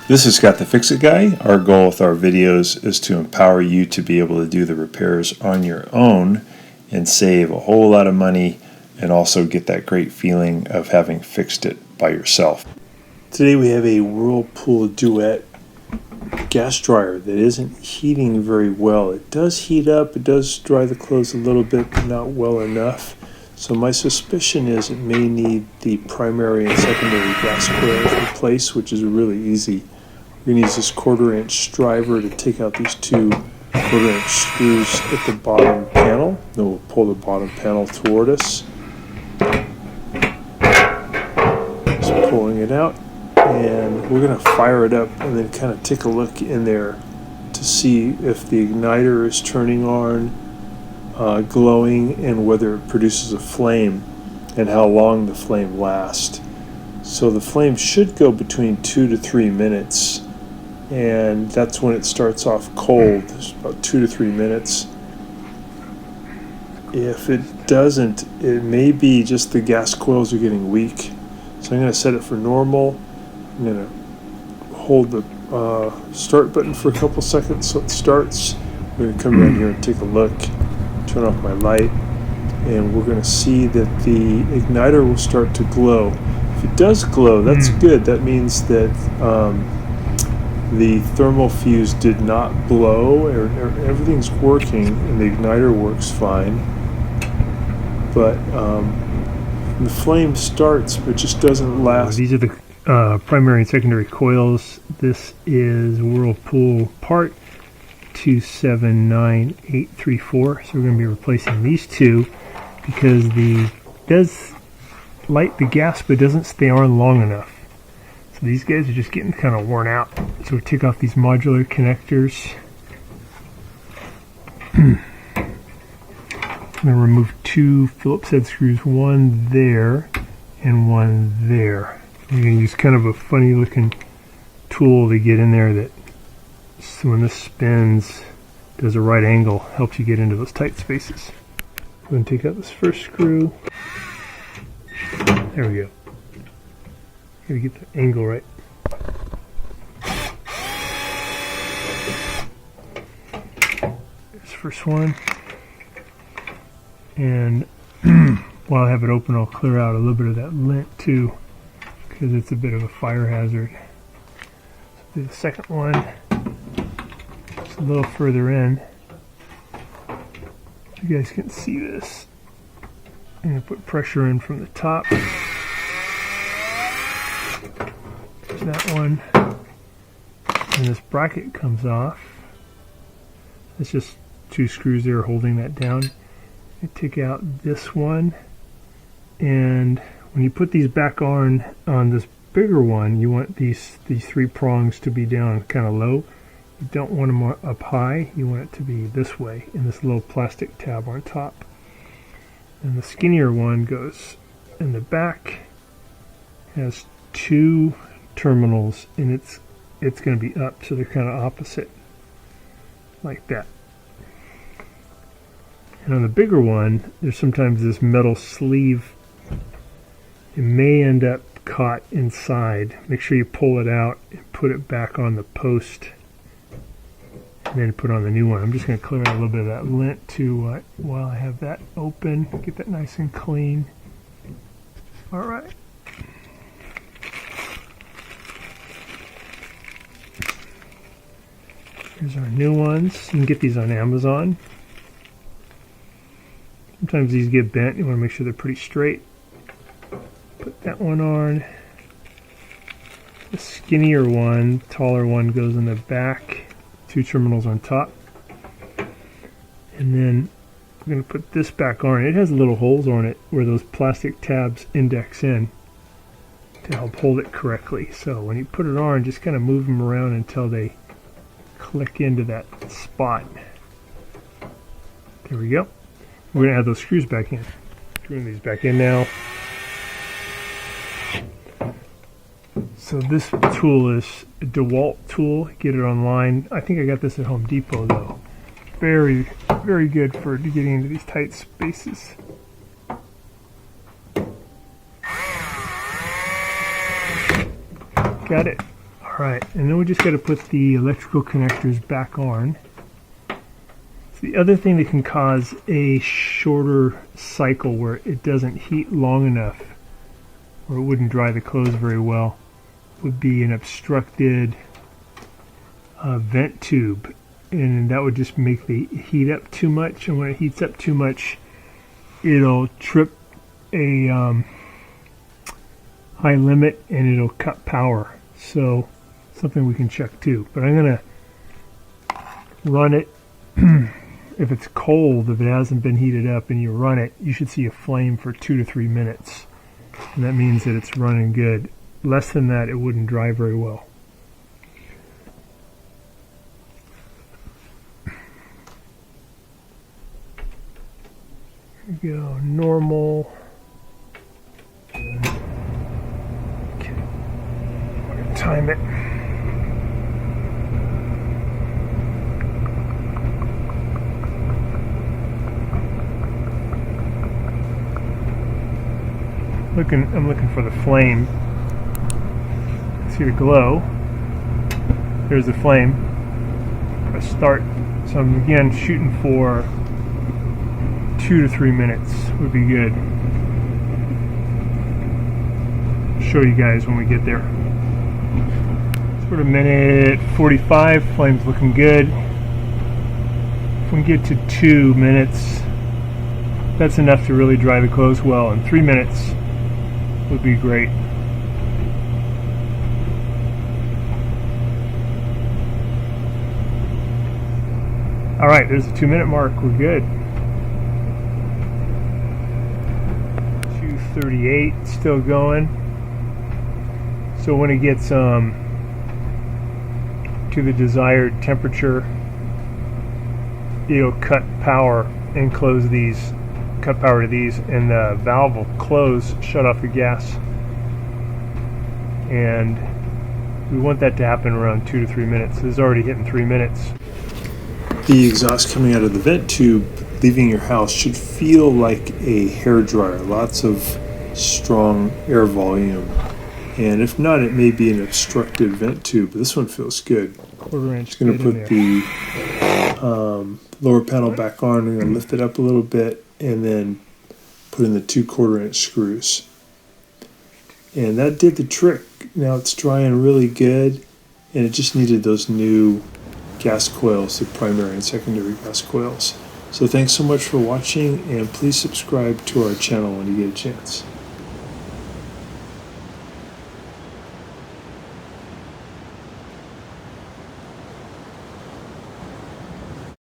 This is Scott the Fix-It Guy. Our goal with our videos is to empower you to be able to do the repairs on your own and save a whole lot of money and also get that great feeling of having fixed it by yourself. Today we have a Whirlpool Duet gas dryer that isn't heating very well. It does heat up, it does dry the clothes a little bit, but not well enough. So my suspicion is it may need the primary and secondary gas coils replaced, which is really easy. We're going to use this 1/4 inch driver to take out these two 1/4 inch screws at the bottom panel. Then we'll pull the bottom panel toward us. Just pulling it out. And we're going to fire it up and then kind of take a look in there to see if the igniter is turning on, glowing, and whether it produces a flame and how long the flame lasts. So the flame should go between 2 to 3 minutes, and that's when it starts off cold. It's about 2 to 3 minutes. If it doesn't, it may be just the gas coils are getting weak. So I'm going to set it for normal. I'm going to hold the start button for a couple seconds so it starts. We're going to come down here and take a look, turn off my light, and we're going to see that the igniter will start to glow. If it does glow, that's good. That means that the thermal fuse did not blow, or everything's working, and the igniter works fine. But the flame starts, but just doesn't last. These are the primary and secondary coils. This is Whirlpool part 279834. So we're going to be replacing these two because the does light the gas but doesn't stay on long enough. So these guys are just getting kind of worn out. So we take off these modular connectors. I'm going to remove two Phillips head screws, one there and one there. You're going to use kind of a funny looking tool to get in there that, so when this spins, does a right angle, helps you get into those tight spaces. I'm going to take out this first screw. There we go. Got to get the angle right. There's the first one. And while I have it open, I'll clear out a little bit of that lint too, because it's a bit of a fire hazard. So do the second one. It's a little further in. You guys can see this. I'm going to put pressure in from the top. There's that one. And this bracket comes off. It's just two screws there holding that down. I take out this one, and when you put these back on this bigger one, you want these three prongs to be down kind of low. You don't want them up high. You want it to be this way in this little plastic tab on top. And the skinnier one goes in the back, has two terminals, and it's going to be up, so they're kind of opposite, like that. And on the bigger one, there's sometimes this metal sleeve. It may end up caught inside. Make sure you pull it out and put it back on the post, and then put on the new one. I'm just going to clear out a little bit of that lint too while I have that open. Get that nice and clean. All right. Here's our new ones. You can get these on Amazon. Sometimes these get bent. You want to make sure they're pretty straight. Put that one on. The skinnier one, taller one goes in the back. Two terminals on top. And then I'm going to put this back on. It has little holes on it where those plastic tabs index in to help hold it correctly. So when you put it on, just kind of move them around until they click into that spot. There we go. We're going to add those screws back in. Screwing these back in now. So this tool is a Duet tool. Get it online. I think I got this at Home Depot though. Very, very good for getting into these tight spaces. Got it. All Alright, and then we just got to put the electrical connectors back on. So the other thing that can cause a shorter cycle where it doesn't heat long enough, or it wouldn't dry the clothes very well, would be an obstructed vent tube. And that would just make the heat up too much, and when it heats up too much, it'll trip a high limit and it'll cut power. So something we can check too. But I'm going to run it. If it's cold, if it hasn't been heated up and you run it, you should see a flame for 2 to 3 minutes. And that means that it's running good. Less than that, it wouldn't dry very well. Here we go, normal. Okay, I'm going to time it. I'm looking for the flame. See the glow. There's the flame. Press start. So I'm again shooting for 2 to 3 minutes would be good. Show you guys when we get there. Sort of minute 45. Flame's looking good. If we get to 2 minutes, that's enough to really dry the clothes well. And 3 minutes would be great. Alright, there's the 2 minute mark. We're good. 2:38, still going. So when it gets to the desired temperature, it'll cut power and close these. Cut power to these, and the valve will close, shut off the gas, and we want that to happen around 2 to 3 minutes. This is already hitting 3 minutes. The exhaust coming out of the vent tube leaving your house should feel like a hair dryer, lots of strong air volume, and if not, it may be an obstructed vent tube. This one feels good. Quarter-inch. Just going to put the lower panel back on. I'm going to lift it up a little bit and then put in the 2 quarter-inch screws. And that did the trick. Now it's drying really good, and it just needed those new gas coils, the primary and secondary gas coils. So thanks so much for watching, and please subscribe to our channel when you get a chance.